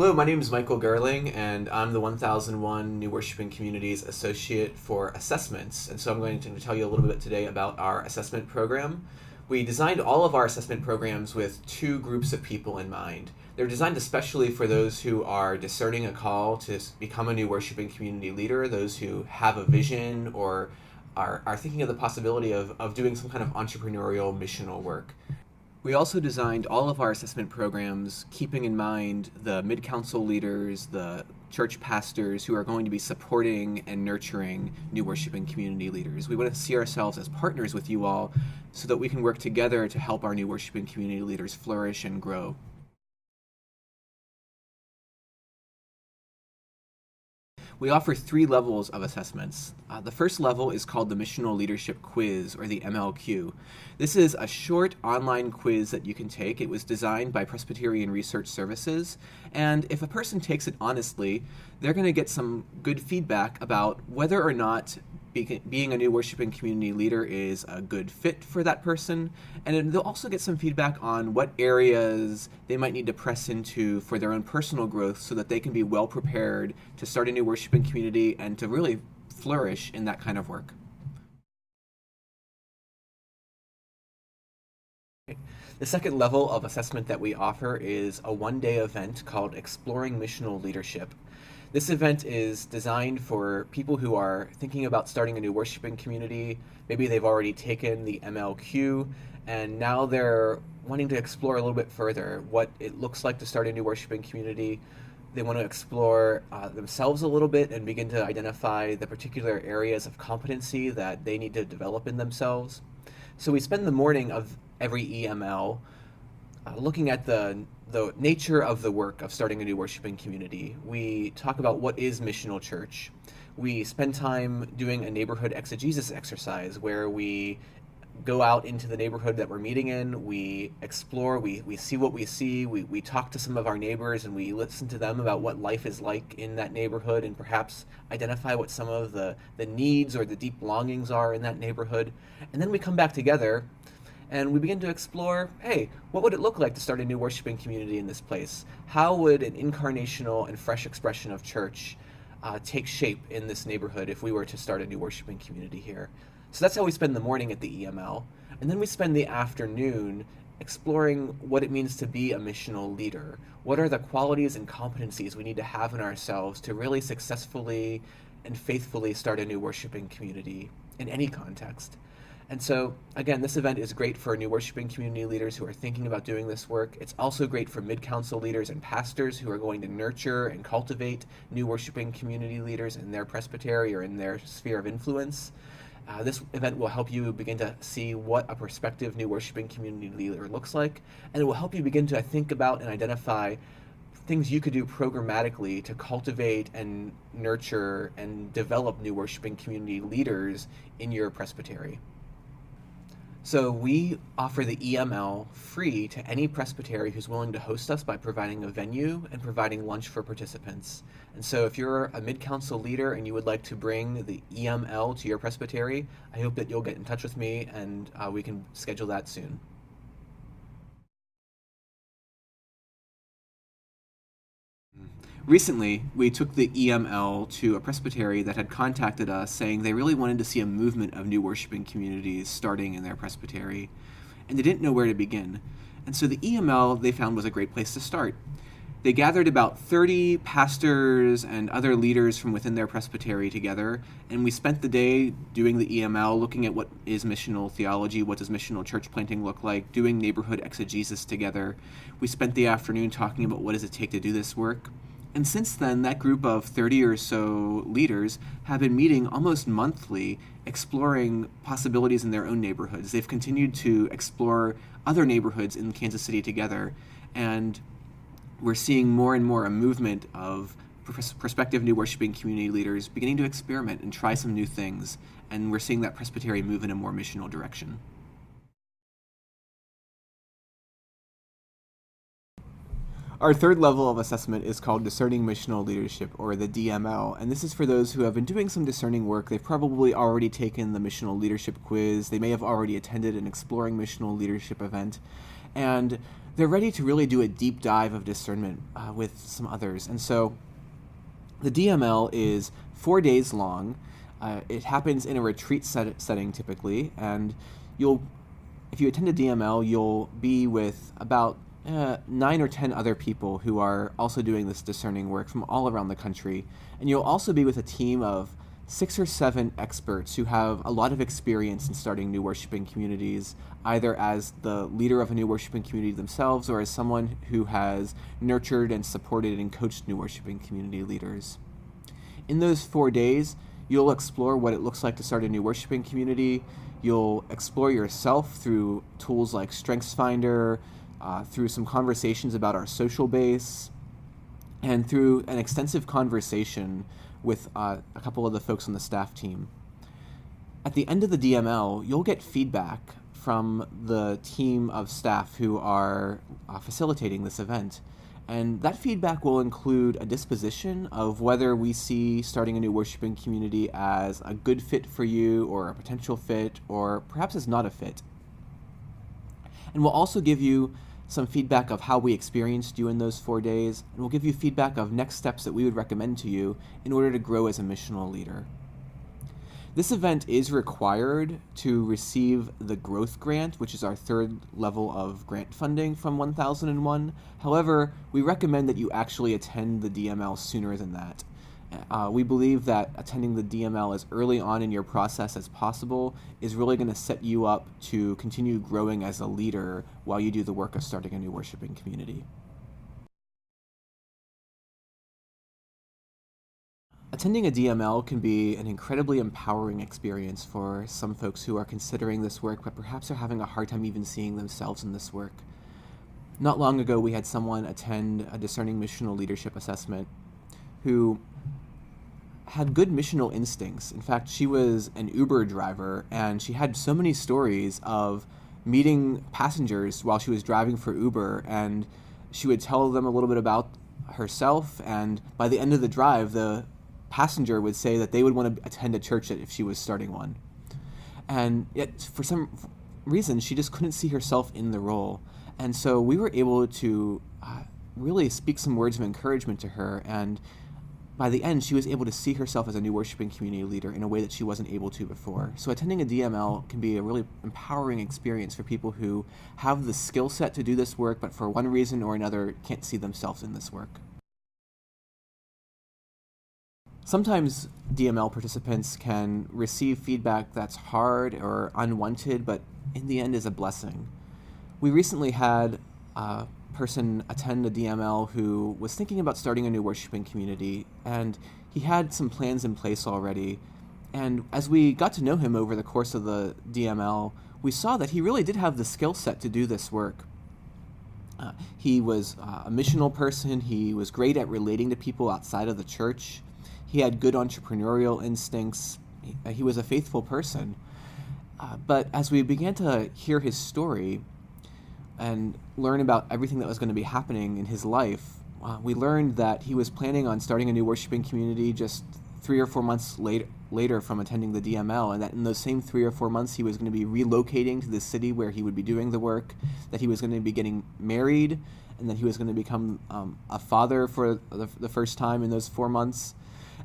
Hello, my name is Michael Gerhling, and I'm the 1001 New Worshiping Communities Associate for Assessments. And so I'm going to tell you a little bit today about our assessment program. We designed all of our assessment programs with two groups of people in mind. They're designed especially for those who are discerning a call to become a new worshiping community leader, those who have a vision or are thinking of the possibility of doing some kind of entrepreneurial missional work. We also designed all of our assessment programs keeping in mind the mid-council leaders, the church pastors who are going to be supporting and nurturing new worshiping community leaders. We want to see ourselves as partners with you all so that we can work together to help our new worshiping community leaders flourish and grow. We offer 3 levels of assessments. The first level is called the Missional Leadership Quiz, or the MLQ. This is a short online quiz that you can take. It was designed by Presbyterian Research Services, and if a person takes it honestly, they're going to get some good feedback about whether or not being a new worshiping community leader is a good fit for that person, and they'll also get some feedback on what areas they might need to press into for their own personal growth so that they can be well prepared to start a new worshiping community and to really flourish in that kind of work. The second level of assessment that we offer is a one-day event called Exploring Missional Leadership. This event is designed for people who are thinking about starting a new worshiping community. Maybe they've already taken the MLQ, and now they're wanting to explore a little bit further what it looks like to start a new worshiping community. They want to explore themselves a little bit and begin to identify the particular areas of competency that they need to develop in themselves. So we spend the morning of every EML looking at the nature of the work of starting a new worshiping community. We talk about what is missional church. We spend time doing a neighborhood exegesis exercise where we go out into the neighborhood that we're meeting in, we explore, we see what we see, we talk to some of our neighbors and we listen to them about what life is like in that neighborhood and perhaps identify what some of the needs or the deep longings are in that neighborhood. And then we come back together and we begin to explore, hey, what would it look like to start a new worshiping community in this place? How would an incarnational and fresh expression of church take shape in this neighborhood if we were to start a new worshiping community here? So that's how we spend the morning at the EML. And then we spend the afternoon exploring what it means to be a missional leader. What are the qualities and competencies we need to have in ourselves to really successfully and faithfully start a new worshiping community in any context? And so, again, this event is great for new worshiping community leaders who are thinking about doing this work. It's also great for mid-council leaders and pastors who are going to nurture and cultivate new worshiping community leaders in their presbytery or in their sphere of influence. This event will help you begin to see what a prospective new worshiping community leader looks like, and it will help you begin to think about and identify things you could do programmatically to cultivate and nurture and develop new worshiping community leaders in your presbytery. So we offer the EML free to any presbytery who's willing to host us by providing a venue and providing lunch for participants. And so if you're a mid-council leader and you would like to bring the EML to your presbytery, I hope that you'll get in touch with me and we can schedule that soon. Recently, we took the EML to a presbytery that had contacted us saying they really wanted to see a movement of new worshiping communities starting in their presbytery, and they didn't know where to begin. And so the EML they found was a great place to start. They gathered about 30 pastors and other leaders from within their presbytery together, and we spent the day doing the EML, looking at what is missional theology, what does missional church planting look like, doing neighborhood exegesis together. We spent the afternoon talking about what does it take to do this work. And since then, that group of 30 or so leaders have been meeting almost monthly, exploring possibilities in their own neighborhoods. They've continued to explore other neighborhoods in Kansas City together, and we're seeing more and more a movement of prospective new worshiping community leaders beginning to experiment and try some new things, and we're seeing that presbytery move in a more missional direction. Our third level of assessment is called Discerning Missional Leadership, or the DML, and this is for those who have been doing some discerning work. They've probably already taken the Missional Leadership Quiz, they may have already attended an Exploring Missional Leadership event, and they're ready to really do a deep dive of discernment with some others. And so the DML is 4 days long. It happens in a retreat setting typically, and if you attend a DML, you'll be with about 9 or 10 other people who are also doing this discerning work from all around the country. And you'll also be with a team of 6 or 7 experts who have a lot of experience in starting new worshiping communities, either as the leader of a new worshiping community themselves or as someone who has nurtured and supported and coached new worshiping community leaders. In those 4 days, you'll explore what it looks like to start a new worshiping community. You'll explore yourself through tools like StrengthsFinder, through some conversations about our social base, and through an extensive conversation with a couple of the folks on the staff team. At the end of the DML, you'll get feedback from the team of staff who are facilitating this event. And that feedback will include a disposition of whether we see starting a new worshiping community as a good fit for you or a potential fit, or perhaps as not a fit. And we'll also give you some feedback of how we experienced you in those 4 days, and we'll give you feedback of next steps that we would recommend to you in order to grow as a missional leader. This event is required to receive the Growth Grant, which is our 3rd level of grant funding from 1001. However, we recommend that you actually attend the DML sooner than that. We believe that attending the DML as early on in your process as possible is really going to set you up to continue growing as a leader while you do the work of starting a new worshiping community. Attending a DML can be an incredibly empowering experience for some folks who are considering this work, but perhaps are having a hard time even seeing themselves in this work. Not long ago, we had someone attend a discerning missional leadership assessment who had good missional instincts. In fact, she was an Uber driver, and she had so many stories of meeting passengers while she was driving for Uber, and she would tell them a little bit about herself, and by the end of the drive, the passenger would say that they would want to attend a church if she was starting one. And yet, for some reason, she just couldn't see herself in the role. And so we were able to really speak some words of encouragement to her, and by the end, she was able to see herself as a new worshiping community leader in a way that she wasn't able to before. So attending a DML can be a really empowering experience for people who have the skill set to do this work, but for one reason or another can't see themselves in this work. Sometimes DML participants can receive feedback that's hard or unwanted, but in the end is a blessing. We recently had a person attend a DML who was thinking about starting a new worshiping community, and he had some plans in place already. And as we got to know him over the course of the DML, we saw that he really did have the skill set to do this work. He was a missional person. He was great at relating to people outside of the church. He had good entrepreneurial instincts. He was a faithful person. But as we began to hear his story and learn about everything that was going to be happening in his life, we learned that he was planning on starting a new worshiping community just 3 or 4 months later from attending the DML, and that in those same 3 or 4 months he was going to be relocating to the city where he would be doing the work, that he was going to be getting married, and that he was going to become a father for the first time in those 4 months.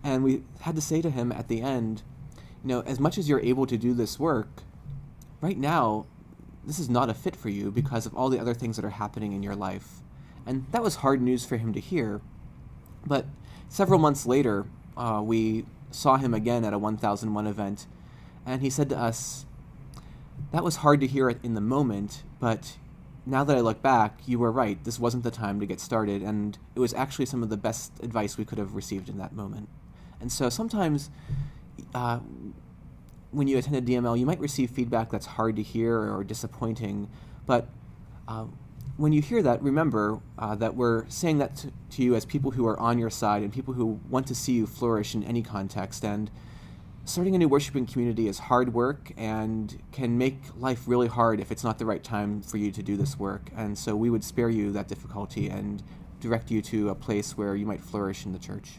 And we had to say to him at the end, as much as you're able to do this work, right now, this is not a fit for you because of all the other things that are happening in your life. And that was hard news for him to hear. But several months later, we saw him again at a 1001 event, and he said to us, "That was hard to hear in the moment, but now that I look back, you were right. This wasn't the time to get started, and it was actually some of the best advice we could have received in that moment." And so sometimes when you attend a DML, you might receive feedback that's hard to hear or disappointing, but when you hear that, remember that we're saying that to you as people who are on your side and people who want to see you flourish in any context. And starting a new worshiping community is hard work and can make life really hard if it's not the right time for you to do this work. And so we would spare you that difficulty and direct you to a place where you might flourish in the church.